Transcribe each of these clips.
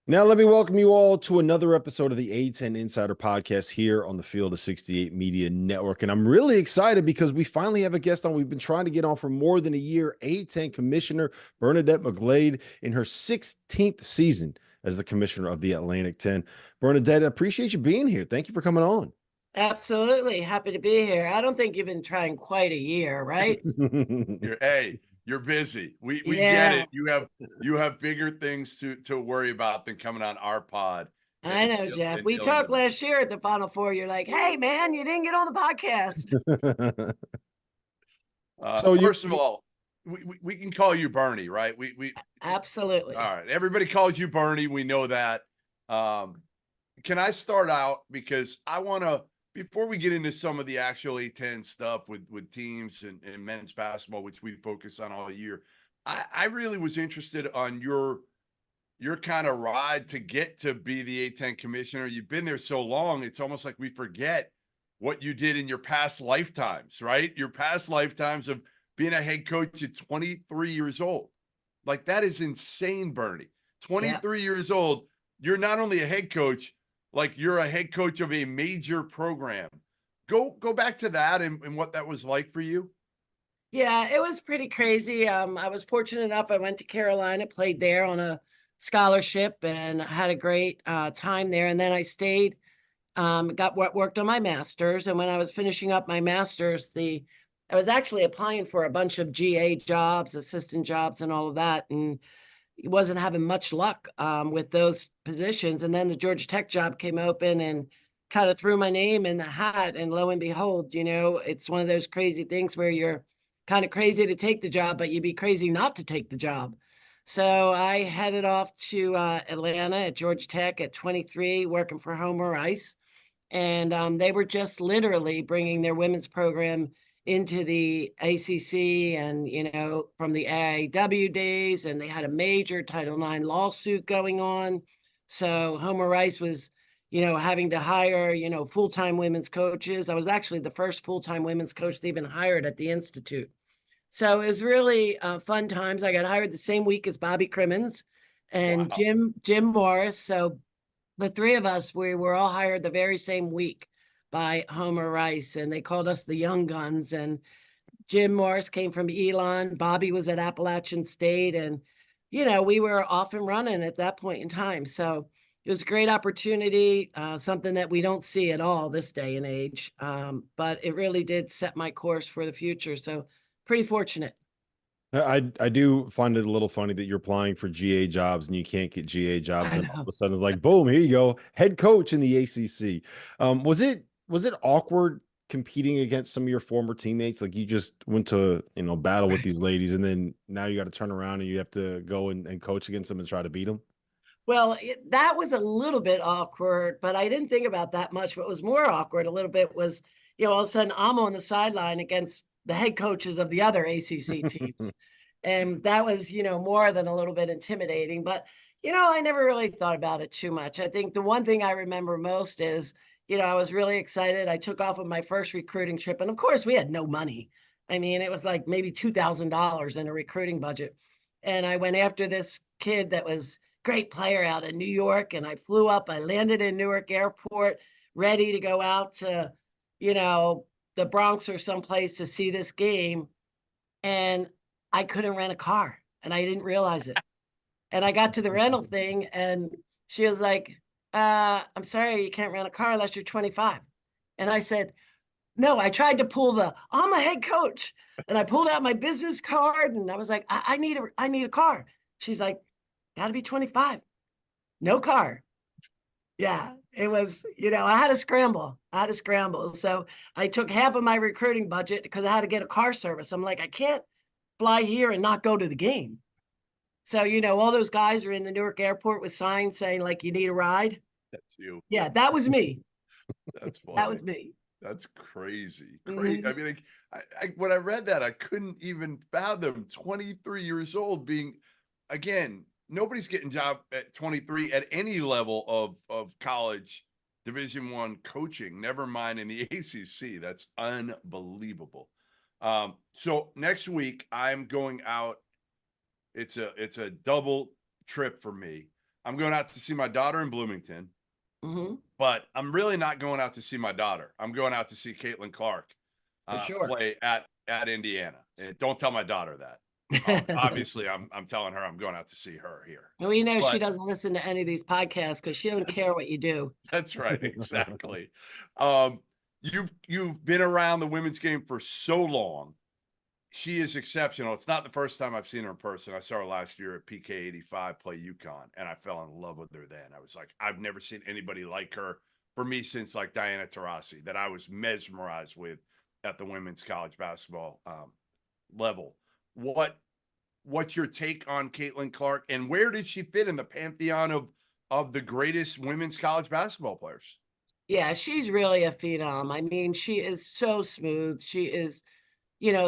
Now, let me welcome you all to another episode of the A-10 Insider Podcast here on the Field of 68 Media Network. And I'm really excited because we finally have a guest on. We've been trying to get on for more than a year. A-10 Commissioner Bernadette McGlade in her 16th season as the Commissioner of the Atlantic 10. Bernadette, I appreciate you being here. Thank you for coming on. Absolutely. Happy to be here. I don't think you've been trying quite a year, right? You're busy. We get Yeah, it. You have bigger things to worry about than coming on our pod I and, know, Jeff. and We dealing talked with us. last year at the Final Four. You're like, hey, man, you didn't get on the podcast. So First of all, we can call you Bernie, right? We Absolutely. all right. Everybody calls you Bernie. We know that. Can I start out because I want to before we get into some of the actual A-10 stuff with teams and men's basketball, which we focus on all year. I really was interested on your kind of ride to get to be the A-10 commissioner. You've been there so long, it's almost like we forget what you did in your past lifetimes, right? Your past lifetimes of being a head coach at 23 years old. Like that is insane, Bernie. Yeah. 23 years old, you're not only a head coach, like you're a head coach of a major program. Go back to that and what that was like for you. Yeah, it was pretty crazy. I was fortunate enough. I went to Carolina, played there on a scholarship, and had a great time there. And then I stayed, worked on my master's. And when I was finishing up my master's, I was actually applying for a bunch of GA jobs, assistant jobs, and all of that, and wasn't having much luck with those positions. And then the Georgia Tech job came open and kind of threw my name in the hat. And lo and behold, it's one of those crazy things where you're kind of crazy to take the job, but you'd be crazy not to take the job. So I headed off to Atlanta at Georgia Tech at 23, working for Homer Rice. And they were just literally bringing their women's program into the ACC and, from the AIW days, and they had a major Title IX lawsuit going on. So Homer Rice was, having to hire, full-time women's coaches. I was actually the first full-time women's coach they even hired at the Institute. So it was really fun times. I got hired the same week as Bobby Crimmins and Wow. Jim Morris. So the three of us, we were all hired the very same week by Homer Rice, and they called us the Young Guns. And Jim Morris came from Elon. Bobby was at Appalachian State, and we were off and running at that point in time. So it was a great opportunity, something that we don't see at all this day and age. But it really did set my course for the future. So pretty fortunate. I do find it a little funny that you're applying for GA jobs and you can't get GA jobs, I and all of know. a sudden, like, boom, here you go, head coach in the ACC. Was it awkward competing against some of your former teammates? Like you just went to battle with these ladies, and then now you got to turn around and you have to go and coach against them and try to beat them. Well, that was a little bit awkward, but I didn't think about that much. What was more awkward a little bit was, all of a sudden I'm on the sideline against the head coaches of the other ACC teams. And that was, more than a little bit intimidating. But, I never really thought about it too much. I think the one thing I remember most is, I was really excited. I took off on my first recruiting trip. And of course, we had no money. I mean, it was like maybe $2,000 in a recruiting budget. And I went after this kid that was great player out in New York. And I flew up, I landed in Newark Airport, ready to go out to, you know, the Bronx or someplace to see this game. And I couldn't rent a car and I didn't realize it. And I got to the rental thing and she was like, I'm sorry, you can't rent a car unless you're 25. And I said, no, I tried to pull I'm a head coach. And I pulled out my business card and I was like, I need a car. She's like, gotta be 25. No car. Yeah, it was, I had to scramble. I had to scramble. So I took half of my recruiting budget because I had to get a car service. I'm like, I can't fly here and not go to the game. So, all those guys are in the Newark airport with signs saying, like, you need a ride. That's you. Yeah, that was me. That's That funny. was me. That's crazy. Crazy. I Mhm. mean, like, when I read that, I couldn't even fathom 23 years old being, again, nobody's getting job at 23 at any level of college Division One coaching, never mind in the ACC. That's unbelievable. So next week I'm going out. It's a double trip for me. I'm going out to see my daughter in Bloomington, Hmm. but I'm really not going out to see my daughter. I'm going out to see Caitlyn Clark For sure. play at Indiana. And don't tell my daughter that. Obviously, I'm telling her I'm going out to see her here. We know she But doesn't listen to any of these podcasts because she don't care what you do. that's right, exactly. Um, you've been around the women's game for so long. She is exceptional. It's not the first time I've seen her in person. I saw her last year at PK 85 play UConn, and I fell in love with her then. I was like, I've never seen anybody like her for me since like Diana Taurasi that I was mesmerized with at the women's college basketball level. What's your take on Caitlyn Clark, and where did she fit in the pantheon of the greatest women's college basketball players? Yeah, she's really a phenom. I mean, she is so smooth. She is,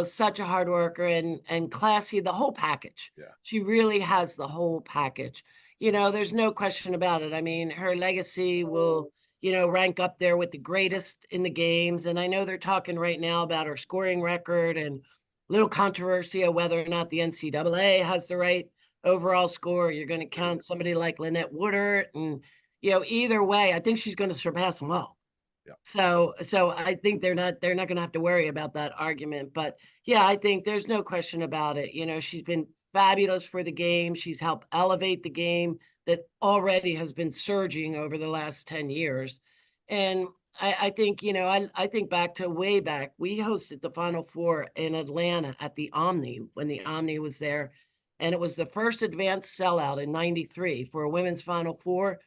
such a hard worker and classy, the whole package. Yeah. She really has the whole package. There's no question about it. I mean, her legacy will, rank up there with the greatest in the games. And I know they're talking right now about her scoring record and little controversy of whether or not the NCAA has the right overall score. You're going to count somebody like Lynette Woodard, and either way, I think she's going to surpass them all. Yeah. So I think they're not going to have to worry about that argument. But yeah, I think there's no question about it. She's been fabulous for the game. She's helped elevate the game that already has been surging over the last 10 years. And I think, I think back to way back. We hosted the Final Four in Atlanta at the Omni when the Omni was there. And it was the first advanced sellout in 93 for a women's Final Four.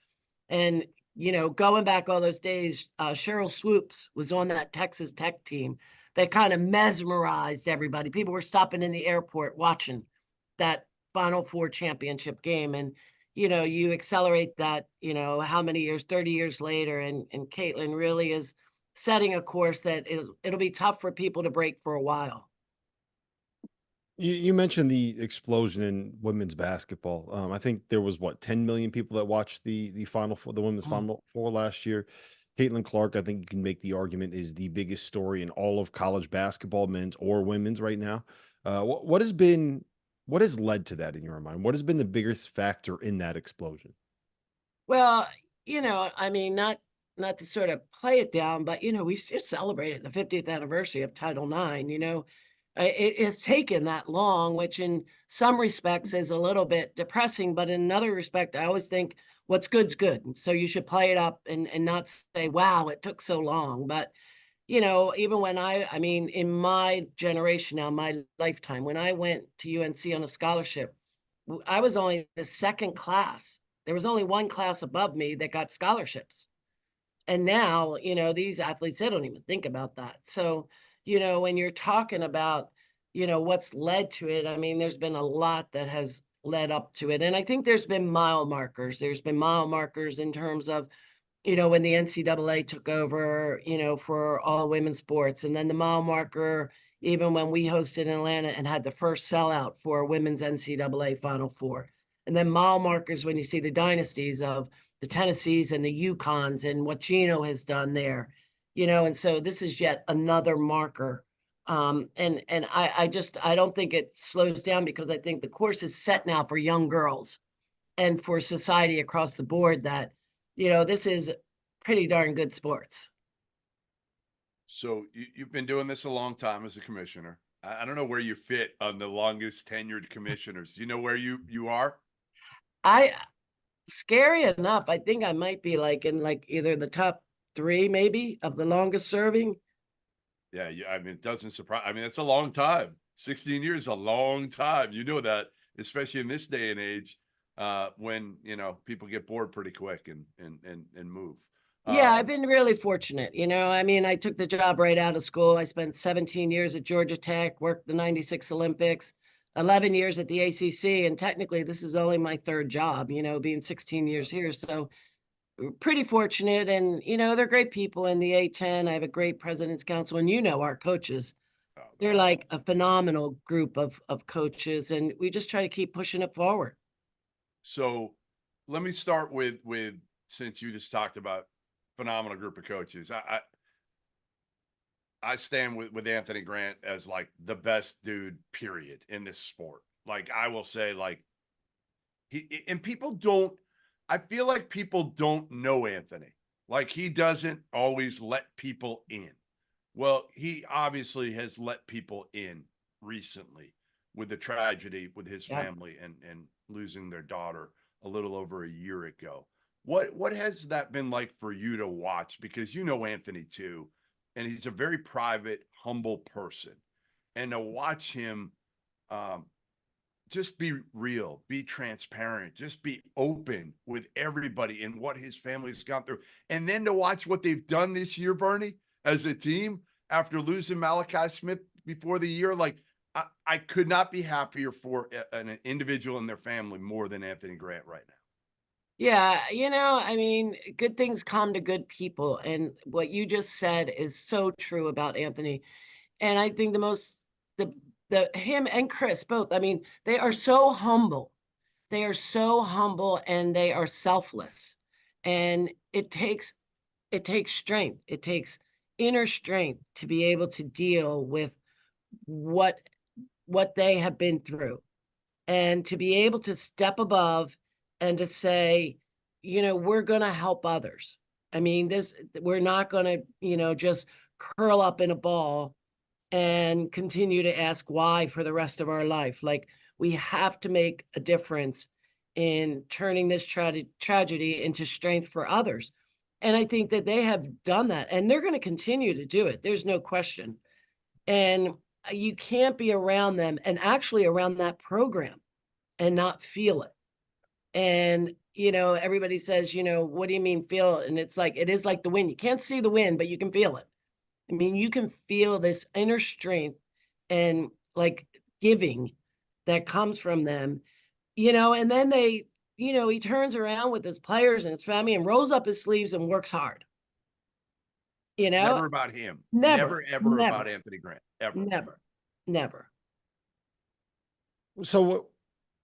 And, going back all those days, Cheryl Swoops was on that Texas Tech team that kind of mesmerized everybody. People were stopping in the airport watching that Final Four championship game. And, you accelerate that, how many years, 30 years later, and Caitlyn really is setting a course that it'll be tough for people to break for a while. You mentioned the explosion in women's basketball. I think there was 10 million people that watched the final four, the women's final four last year. Caitlin Clark, I think you can make the argument, is the biggest story in all of college basketball, men's or women's right now. What has led to that in your mind? What has been the biggest factor in that explosion? Well, I mean, not to sort of play it down, but we just celebrated the 50th anniversary of Title IX. It has taken that long, which in some respects is a little bit depressing, but in another respect, I always think what's good's good. So you should play it up and not say, wow, it took so long. But even when I mean, in my generation now, my lifetime, when I went to UNC on a scholarship, I was only the second class. There was only one class above me that got scholarships. And now, these athletes, they don't even think about that. So, when you're talking about, what's led to it, I mean, there's been a lot that has led up to it. And I think there's been mile markers. There's been mile markers in terms of, when the NCAA took over, for all women's sports. And then the mile marker, even when we hosted in Atlanta and had the first sellout for women's NCAA Final Four. And then mile markers when you see the dynasties of the Tennessees and the UConns and what Gino has done there, and so this is yet another marker. And I don't think it slows down because I think the course is set now for young girls and for society across the board that, this is pretty darn good sports. So you've been doing this a long time as a commissioner. I don't know where you fit on the longest tenured commissioners. Do you know where you are? I Scary enough, I think I might be like in like either the top 3 maybe of the longest serving. Yeah, I mean, it doesn't surprise. I mean, it's a long time. 16 years is a long time. You know that, especially in this day and age, when people get bored pretty quick and move. Yeah, I've been really fortunate. I mean, I took the job right out of school. I spent 17 years at Georgia Tech, worked the 96 Olympics, 11 years at the ACC. And technically, this is only my third job, being 16 years here. So pretty fortunate. And, they're great people in the A-10. I have a great president's council. And our coaches, they're like a phenomenal group of coaches. And we just try to keep pushing it forward. So let me start with since you just talked about phenomenal group of coaches. I stand with Anthony Grant as like the best dude, period, in this sport. Like I will say, like and people don't I feel like people don't know Anthony. Like he doesn't always let people in. Well, he obviously has let people in recently with the tragedy with his Yeah. family and losing their daughter a little over a year ago. What has that been like for you to watch? Because you know Anthony too, and he's a very private, humble person. And to watch him um, just be real, be transparent, just be open with everybody and what his family's gone through. And then to watch what they've done this year, Bernie, as a team after losing Malachi Smith before the year, like I could not be happier for an individual and their family more than Anthony Grant right now. Yeah, I mean, good things come to good people. And what you just said is so true about Anthony. And I think the him and Chris both, I mean, they are so humble. They are so humble and they are selfless. And it takes strength. It takes inner strength to be able to deal with what what they have been through and to be able to step above and to say, we're going to help others. I mean, we're not going to, just curl up in a ball and continue to ask why for the rest of our life. Like, we have to make a difference in turning this tragedy into strength for others. And I think that they have done that and they're going to continue to do it. There's no question. And you can't be around them and actually around that program and not feel it. And, everybody says, what do you mean feel it? And it's like, it is like the wind. You can't see the wind, but you can feel it. I mean, you can feel this inner strength and like giving that comes from them, and then he turns around with his players and his family and rolls up his sleeves and works hard, you It's know, never about him. never, Never, ever about never, Anthony Grant. Ever. never, never. So,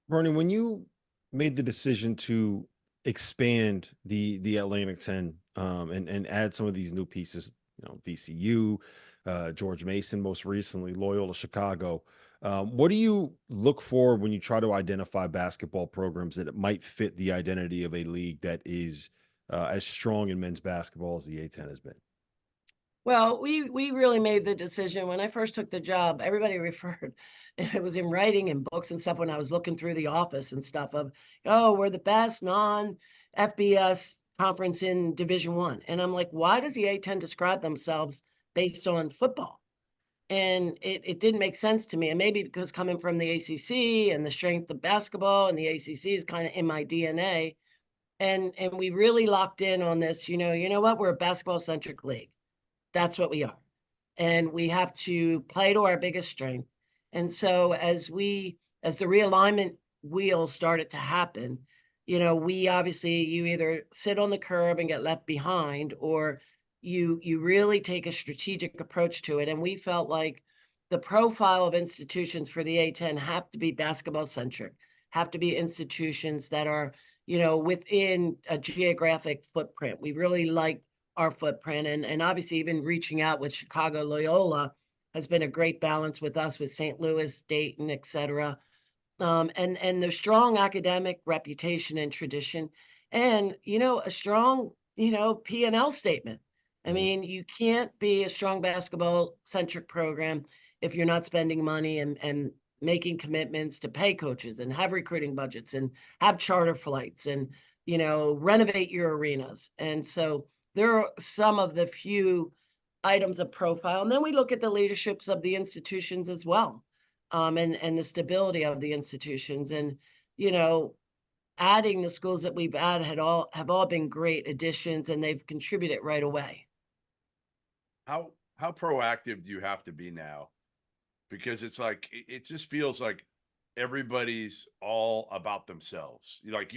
Bernie, when you made the decision to expand the Atlantic 10 and add some of these new pieces, VCU, George Mason, most recently Loyola Chicago. What do you look for when you try to identify basketball programs that it might fit the identity of a league that is as strong in men's basketball as the A-10 has been? Well, we really made the decision when I first took the job. Everybody referred, and it was in writing and books and stuff when I was looking through the office and stuff of, oh, we're the best non-FBS conference in Division One. And I'm like, why does the A-10 describe themselves based on football? And it didn't make sense to me. And maybe because coming from the ACC and the strength of basketball and the ACC is kind of in my DNA. And we really locked in on this, what? We're a basketball centric league. That's what we are. And we have to play to our biggest strength. And so as the realignment wheel started to happen, we obviously, you either sit on the curb and get left behind, or you really take a strategic approach to it. And we felt like the profile of institutions for the A-10 have to be basketball centric, have to be institutions that are, within a geographic footprint. We really like our footprint, and obviously even reaching out with Chicago Loyola has been a great balance with us, with St. Louis, Dayton, et cetera. And their strong academic reputation and tradition, and a strong P&L statement. I mean, you can't be a strong basketball centric program if you're not spending money and making commitments to pay coaches and have recruiting budgets and have charter flights and renovate your arenas. And so there are some of the few items of profile. And then we look at the leaderships of the institutions as well, and the stability of the institutions. And, adding the schools that we've added have all been great additions, and they've contributed right away. How proactive do you have to be now? Because it's like it just feels like everybody's all about themselves. Like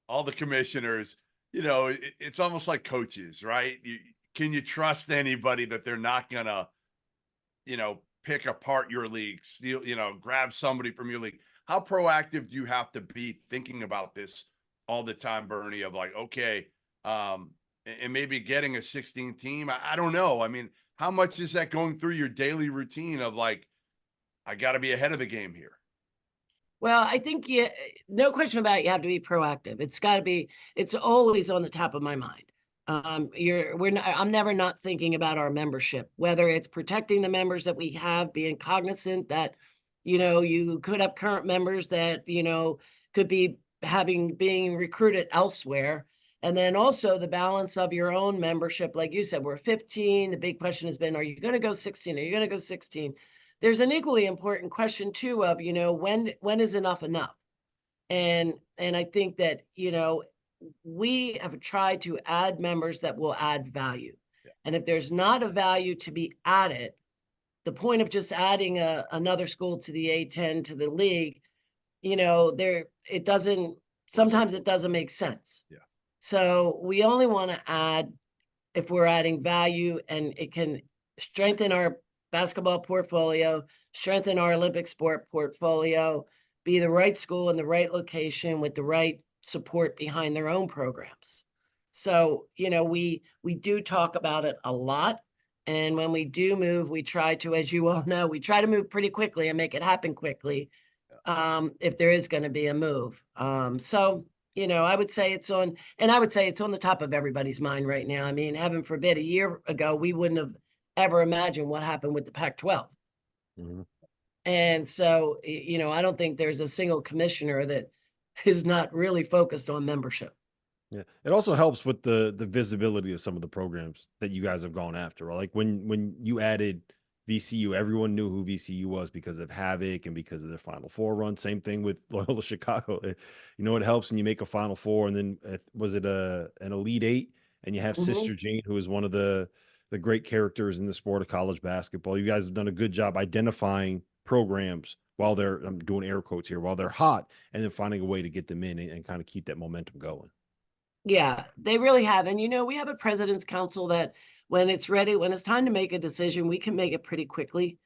all the commissioners, it's almost like coaches, right? Can you trust anybody that they're not gonna, pick apart your league, steal, grab somebody from your league? How proactive do you have to be thinking about this all the time, Bernie? Of like, okay, and maybe getting a 16 team. I don't know. I mean, how much is that going through your daily routine of like, I got to be ahead of the game here? Well, I think no question about it, you have to be proactive. It's got to be. It's always on the top of my mind. I'm never not thinking about our membership, whether it's protecting the members that we have, being cognizant that, you could have current members that, could be being recruited elsewhere. And then also the balance of your own membership. Like you said, we're 15. The big question has been, are you going to go 16? Are you going to go 16? There's an equally important question too of, when is enough enough? And I think that, we have tried to add members that will add value. Yeah. And if there's not a value to be added, the point of just adding another school to the A-10 to the league, sometimes it doesn't make sense. Yeah. So we only want to add if we're adding value and it can strengthen our basketball portfolio, strengthen our Olympic sport portfolio, be the right school in the right location with the right support behind their own programs. So, we do talk about it a lot. And when we do move, we try to, as you all know, we try to move pretty quickly and make it happen quickly. If there is going to be a move. So, I would say it's on the top of everybody's mind right now. I mean, heaven forbid, a year ago, we wouldn't have ever imagined what happened with the Pac-12. Mhm. And so, I don't think there's a single commissioner that is not really focused on membership. Yeah. It also helps with the visibility of some of the programs that you guys have gone after. Right? Like when you added VCU, everyone knew who VCU was because of Havoc and because of their Final Four run. Same thing with Loyola Chicago. It helps when you make a Final Four, and then was it an Elite Eight, and you have Mhm. Sister Jane, who is one of the great characters in the sport of college basketball. You guys have done a good job identifying programs while they're, I'm doing air quotes here, while they're hot, and then finding a way to get them in and kind of keep that momentum going. Yeah, they really have. And, we have a president's council that when it's ready, when it's time to make a decision, we can make it pretty quickly.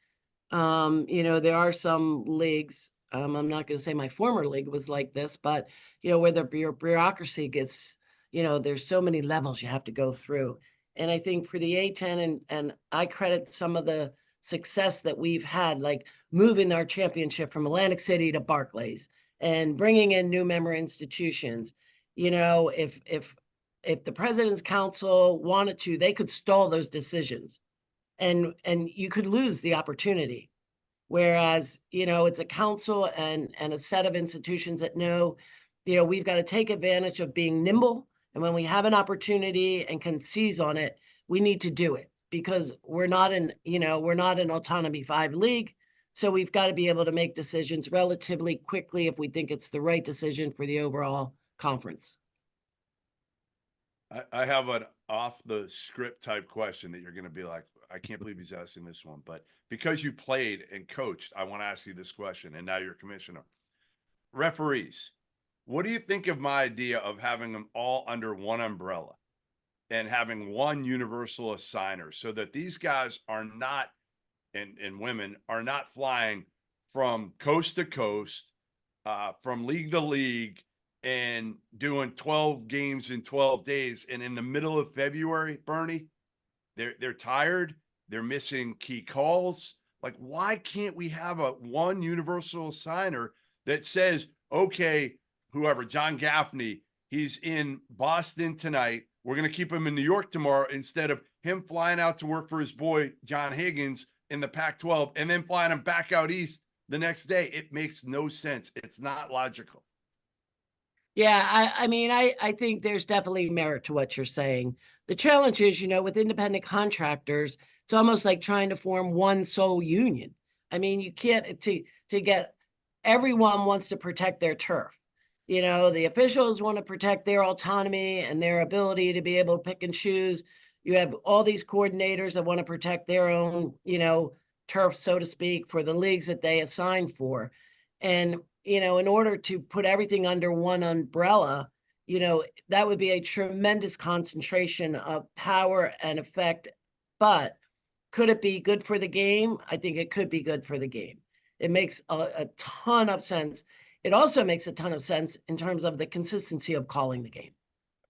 There are some leagues, I'm not going to say my former league was like this, but, where the bureaucracy gets, there's so many levels you have to go through. And I think for the A-10, and I credit some of the success that we've had, like moving our championship from Atlantic City to Barclays and bringing in new member institutions. If the president's council wanted to, they could stall those decisions and you could lose the opportunity. Whereas, it's a council and a set of institutions that know, we've got to take advantage of being nimble. And when we have an opportunity and can seize on it, we need to do it because we're not an autonomy 5 league. So we've got to be able to make decisions relatively quickly if we think it's the right decision for the overall conference. I have an off the script type question that you're going to be like, I can't believe he's asking this one, but because you played and coached, I want to ask you this question. And now you're commissioner. Referees, what do you think of my idea of having them all under one umbrella and having one universal assigner so that these guys are not, and women are not flying from coast to coast, from league to league, and doing 12 games in 12 days. And in the middle of February, Bernie, they're tired. They're missing key calls. Like, why can't we have one universal assigner that says, okay, whoever, John Gaffney, he's in Boston tonight. We're going to keep him in New York tomorrow instead of him flying out to work for his boy, John Higgins, in the Pac-12 and then flying him back out east the next day. It makes no sense. It's not logical. Yeah, I think there's definitely merit to what you're saying. The challenge is, with independent contractors, it's almost like trying to form one sole union. I mean, you can't to get everyone wants to protect their turf. The officials want to protect their autonomy and their ability to be able to pick and choose. You have all these coordinators that want to protect their own, turf, so to speak, for the leagues that they assign for. And in order to put everything under one umbrella, that would be a tremendous concentration of power and effect. But could it be good for the game? I think it could be good for the game. It makes a ton of sense. It also makes a ton of sense in terms of the consistency of calling the game,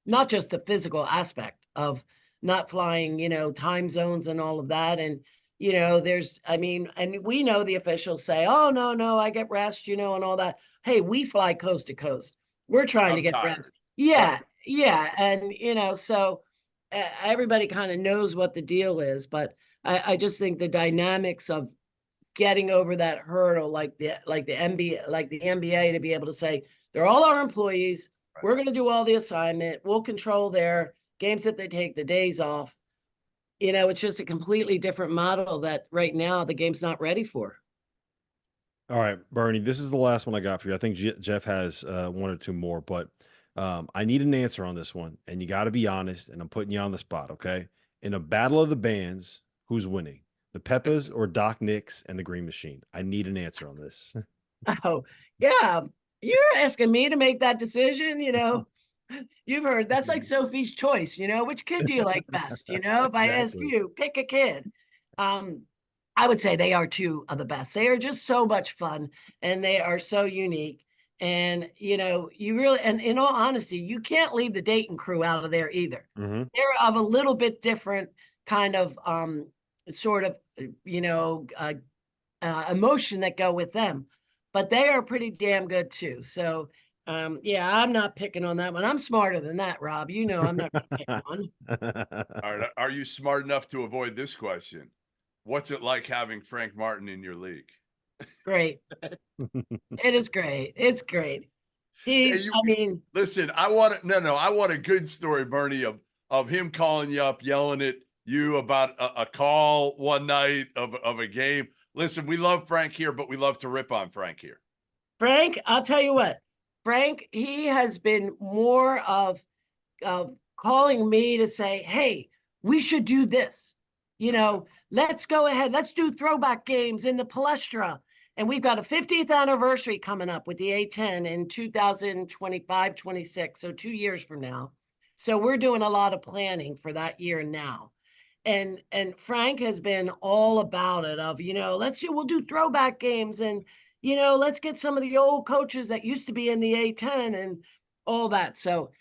not just the physical aspect of not flying, time zones and all of that. And, I mean, and we know the officials say, oh, no, I get rest, and all that. Hey, we fly coast to coast. We're trying to I'm get tired. rest. Yeah. Right. Yeah. And, so everybody kind of knows what the deal is, but I just think the dynamics of getting over that hurdle, like the NBA to be able to say, they're all our employees. Right. We're going to do all the assignment. We'll control their games that they take, the days off. It's just a completely different model that right now the game's not ready for. All right, Bernie, this is the last one I got for you. I think Jeff has one or two more, but I need an answer on this one, and you got to be honest. And I'm putting you on the spot, okay? In a battle of the bands, who's winning, the Peppas or Doc Nix and the Green Machine? I need an answer on this. Oh, yeah. You're asking me to make that decision, You've heard that's like Sophie's Choice, which kid do you like best? If I ask Exactly. you, pick a kid. I would say they are two of the best. They are just so much fun and they are so unique. And you really, and in all honesty, you can't leave the Dayton crew out of there either. Hmm. They're of a little bit different kind of sort of, emotion that go with them, but they are pretty damn good too. So yeah, I'm not picking on that one. I'm smarter than that, Rob. I'm not gonna pick one. All right. Are you smart enough to avoid this question? What's it like having Frank Martin in your league? Great. It is great. It's great. Hey, I mean, listen, I want a good story, Bernie, of him calling you up, yelling at you about a call one night of a game. Listen, we love Frank here, but we love to rip on Frank here. Frank, I'll tell you what, Frank, he has been more of calling me to say, hey, we should do this. Let's go ahead. Let's do throwback games in the Palestra. And we've got a 50th anniversary coming up with the A-10 in 2025, 26. So 2 years from now. So we're doing a lot of planning for that year now. And Frank has been all about it of, we'll do throwback games and, let's get some of the old coaches that used to be in the A-10 and all that. So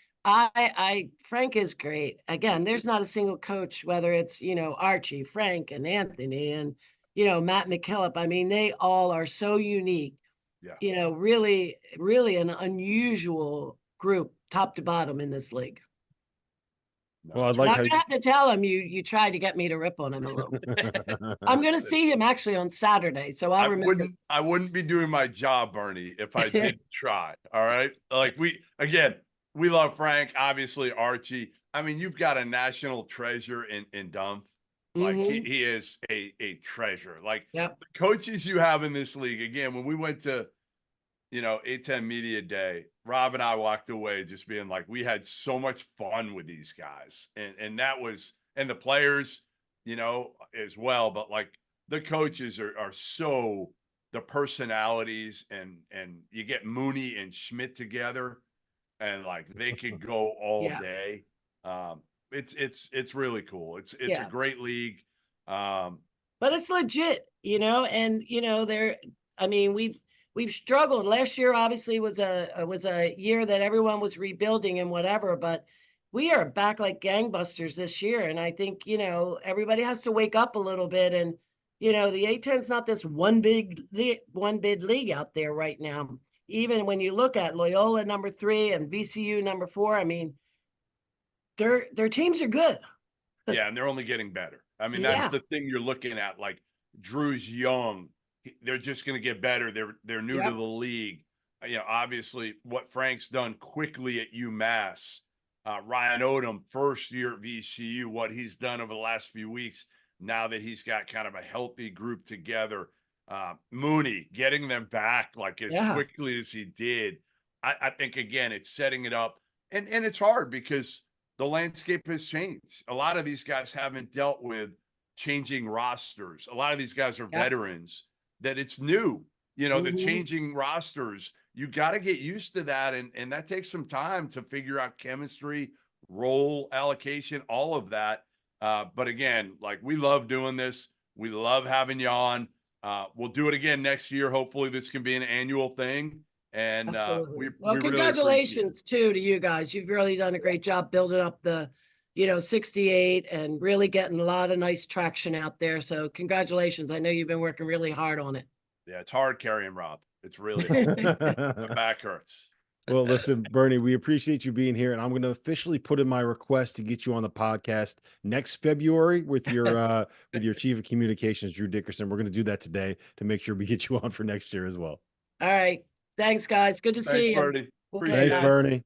Frank is great. Again, there's not a single coach, whether it's, Archie, Frank and Anthony and, Matt McKillop. I mean, they all are so unique, Yeah. Really, really an unusual group top to bottom in this league. Well, I'd And like I'm how gonna have to tell him you tried to get me to rip on him a little bit. I'm gonna see him actually on Saturday, so I'll remember. I wouldn't be doing my job, Bernie, if I didn't try. All right. Like we love Frank, obviously Archie. I mean, you've got a national treasure in Dumph. Like Mhm. he is a treasure. Like Yep. the coaches you have in this league, again, when we went to A-10 Media Day, Rob and I walked away just being like, we had so much fun with these guys. And that was, and the players, as well. But like the coaches are so the personalities and you get Mooney and Schmidt together and like they could go all Yeah. day. It's really cool. It's a Yeah. great league. But it's legit, and I mean, we've struggled. Last year obviously was a year that everyone was rebuilding and whatever, but we are back like gangbusters this year. And I think, everybody has to wake up a little bit. And, the A-10's not this one big league out there right now. Even when you look at Loyola number 3 and VCU number 4, I mean, their teams are good. Yeah, and they're only getting better. I mean, that's Yeah. the thing you're looking at. Like Drew's young; they're just going to get better. They're new to Yep. the league. Obviously, what Frank's done quickly at UMass, Ryan Odom, first year at VCU, what he's done over the last few weeks. Now that he's got kind of a healthy group together, Mooney getting them back like as Yeah. quickly as he did. I think again, it's setting it up, and it's hard because the landscape has changed. A lot of these guys haven't dealt with changing rosters. A lot of these guys are Yep. veterans that it's new, the Mhm. changing rosters. You got to get used to that. And that takes some time to figure out chemistry, role allocation, all of that. But again, like we love doing this. We love having you on. We'll do it again next year. Hopefully this can be an annual thing. And Absolutely. we Well, really appreciate it. congratulations too to you guys. You've really done a great job building up the 68 and really getting a lot of nice traction out there. So congratulations. I know you've been working really hard on it. Yeah, it's hard carrying Rob. It's really hard. My back hurts. Well, listen, Bernie, we appreciate you being here, and I'm going to officially put in my request to get you on the podcast next February with your chief of communications, Drew Dickerson. We're going to do that today to make sure we get you on for next year as well. All right. Thanks, guys. Good to see Thanks, you. Bernie. Okay, Appreciate Thanks, it. Bernie.